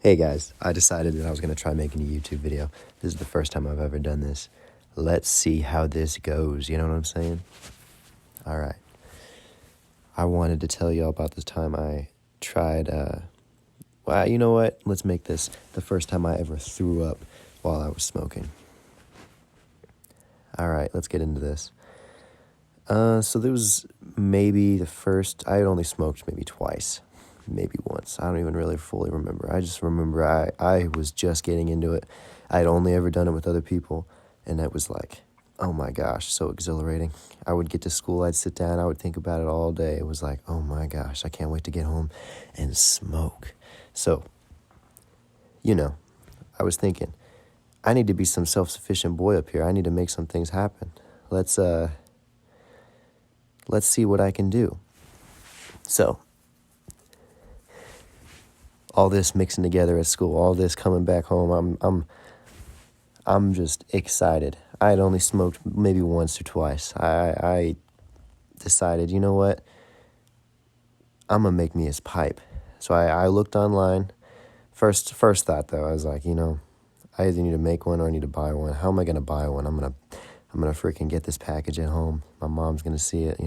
Hey guys, I decided that I was going to try making a YouTube video. This is the first time I've ever done this. Let's see how this goes, you know what I'm saying? Alright. I wanted to tell y'all about this time I tried, well, you know what? Let's make this the first time I ever threw up while I was smoking. Alright, let's get into this. So there was maybe I had only smoked maybe twice. Maybe once. I don't even really fully remember. I just remember I was just getting into it. I'd only ever done it with other people, and it was like, oh my gosh, so exhilarating. I would get to school, I'd sit down, I would think about it all day. It was like, oh my gosh, I can't wait to get home and smoke. So, I was thinking, I need to be some self-sufficient boy up here. I need to make some things happen. Let's see what I can do. So, all this mixing together at school, all this coming back home, I'm just excited. I had only smoked maybe once or twice. I decided, you know what? I'm gonna make me his pipe. So I looked online. First thought though, I was like, I either need to make one or I need to buy one. How am I gonna buy one? I'm gonna freaking get this package at home. My mom's gonna see it.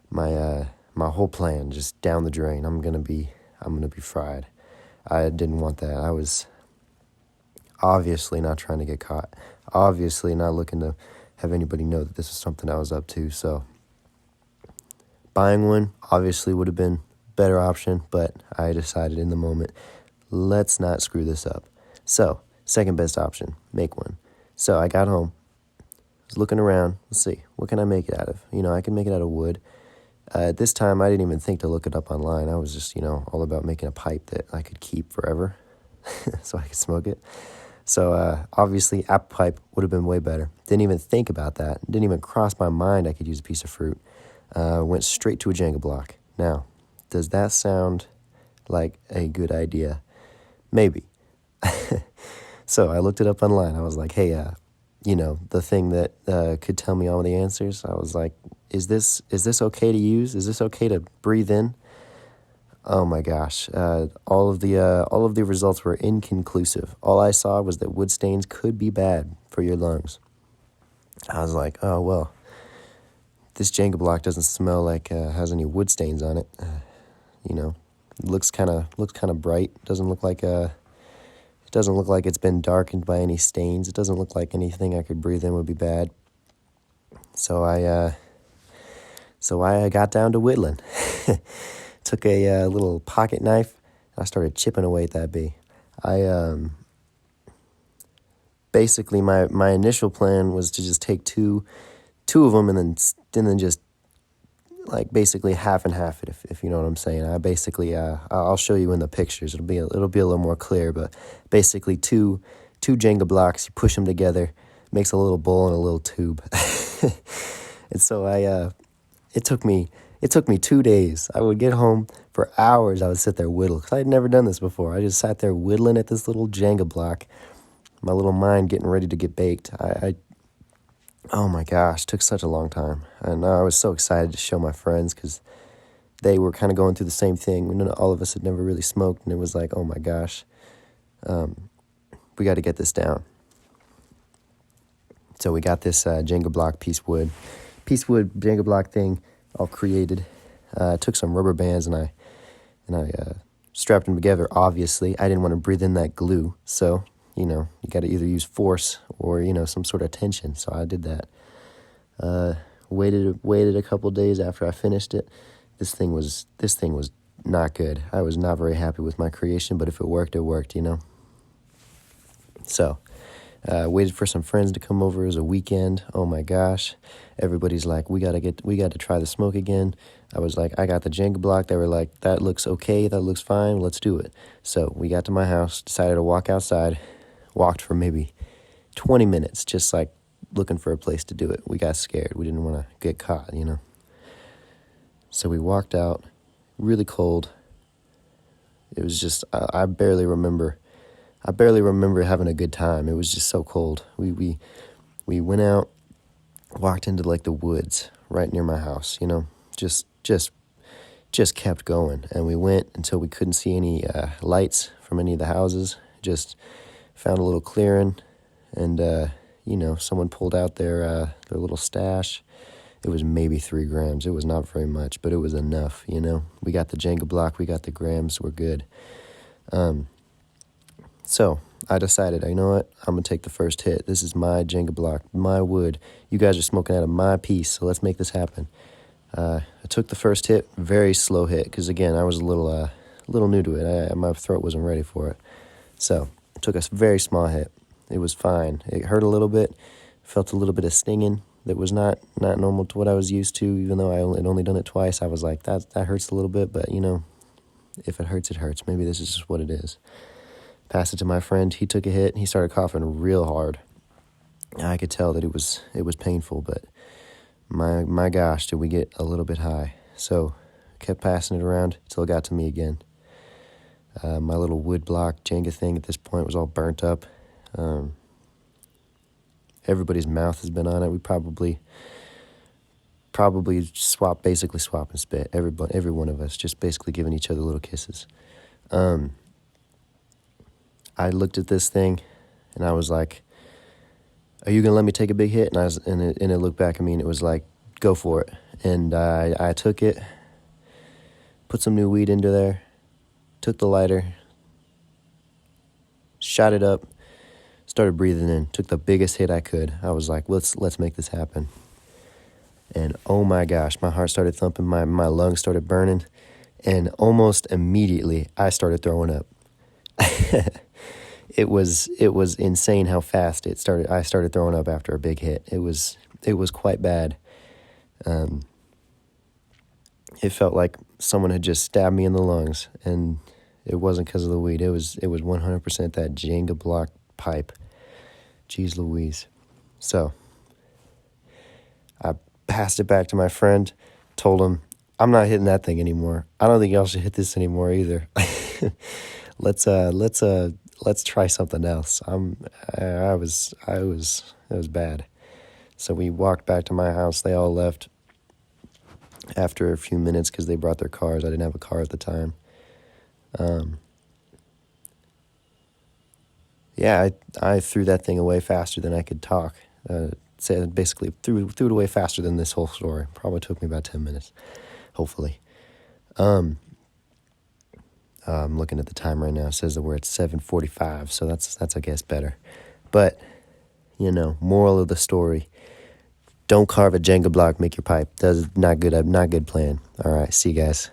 My whole plan just down the drain. I'm gonna be fried. I didn't want that. I was obviously not trying to get caught. Obviously not looking to have anybody know that this was something I was up to. So buying one obviously would have been a better option, but I decided in the moment, let's not screw this up. So second best option, make one. So I got home, was looking around, let's see, what can I make it out of? I can make it out of wood. At this time, I didn't even think to look it up online. I was just, all about making a pipe that I could keep forever so I could smoke it. So, obviously, apple pipe would have been way better. Didn't even think about that. Didn't even cross my mind I could use a piece of fruit. Went straight to a Jenga block. Now, does that sound like a good idea? Maybe. So, I looked it up online. I was like, hey, the thing that could tell me all the answers. I was like, is this okay to use? Is this okay to breathe in? Oh my gosh. All of the results were inconclusive. All I saw was that wood stains could be bad for your lungs. I was like, oh well, this Jenga block doesn't smell like has any wood stains on it. It looks kind of bright. Doesn't look like it's been darkened by any stains. It doesn't look like anything I could breathe in would be bad. So I got down to whittling. Took a little pocket knife, and I started chipping away at that bee. Basically my initial plan was to just take two of them and then just like basically half and half it, if you know what I'm saying. I basically I'll show you in the pictures. It'll be a little more clear, but basically two Jenga blocks, you push them together, makes a little bowl and a little tube. And so it took me 2 days. I would get home for hours. I would sit there whittle because I had never done this before. I just sat there whittling at this little Jenga block. My little mind getting ready to get baked. Oh my gosh, took such a long time. And I was so excited to show my friends because they were kind of going through the same thing. All of us had never really smoked, and it was like, oh my gosh, we got to get this down. So we got this Jenga block piece wood Jenga block thing all created. Took some rubber bands and I strapped them together. Obviously, I didn't want to breathe in that glue, so you got to either use force or some sort of tension. So I did that. Waited a couple days after I finished it. This thing was not good. I was not very happy with my creation, but if it worked, it worked. So. Waited for some friends to come over. It was a weekend. Oh my gosh. Everybody's like, we got to try the smoke again. I was like, I got the Jenga block. They were like, that looks okay. That looks fine. Let's do it. So we got to my house, decided to walk outside, walked for maybe 20 minutes, just like looking for a place to do it. We got scared. We didn't want to get caught, So we walked out, really cold. It was just, I barely remember having a good time. It was just so cold. We went out, walked into like the woods right near my house, just kept going. And we went until we couldn't see any lights from any of the houses. Just found a little clearing, and someone pulled out their little stash. It was maybe 3 grams. It was not very much, but it was enough. We got the Jenga block, we got the grams, we're good. So I decided, you know what? I'm gonna take the first hit. This is my Jenga block, my wood. You guys are smoking out of my piece, so let's make this happen. I took the first hit, very slow hit, because again, I was a little new to it. My throat wasn't ready for it. So I took a very small hit. It was fine. It hurt a little bit. Felt a little bit of stinging that was not normal to what I was used to. Even though I had only done it twice, I was like, that hurts a little bit, but if it hurts, it hurts. Maybe this is just what it is. Passed it to my friend. He took a hit, and he started coughing real hard. I could tell that it was painful, but my gosh, did we get a little bit high. So kept passing it around until it got to me again. My little wood block Jenga thing at this point was all burnt up. Everybody's mouth has been on it. We probably basically swap and spit. Every one of us, just basically giving each other little kisses. I looked at this thing, and I was like, "Are you gonna let me take a big hit?" And it looked back at me, and it was like, "Go for it." And I took it, put some new weed into there, took the lighter, shot it up, started breathing in, took the biggest hit I could. I was like, let's make this happen. And oh my gosh, my heart started thumping, my lungs started burning, and almost immediately I started throwing up. It was insane how fast I started throwing up after a big hit. It was quite bad. It felt like someone had just stabbed me in the lungs, and it wasn't because of the weed. It was 100% that Jenga block pipe. Jeez Louise. So I passed it back to my friend, told him, I'm not hitting that thing anymore. I don't think y'all should hit this anymore either. Let's try something else. It was bad. So we walked back to my house. They all left after a few minutes because they brought their cars. I didn't have a car at the time. I threw that thing away faster than I could talk. Basically threw it away faster than this whole story. Probably took me about 10 minutes, hopefully. I'm looking at the time right now. It says that we're at 7:45, so that's I guess better. But, moral of the story, don't carve a Jenga block, make your pipe. That's not good plan. All right, see you guys.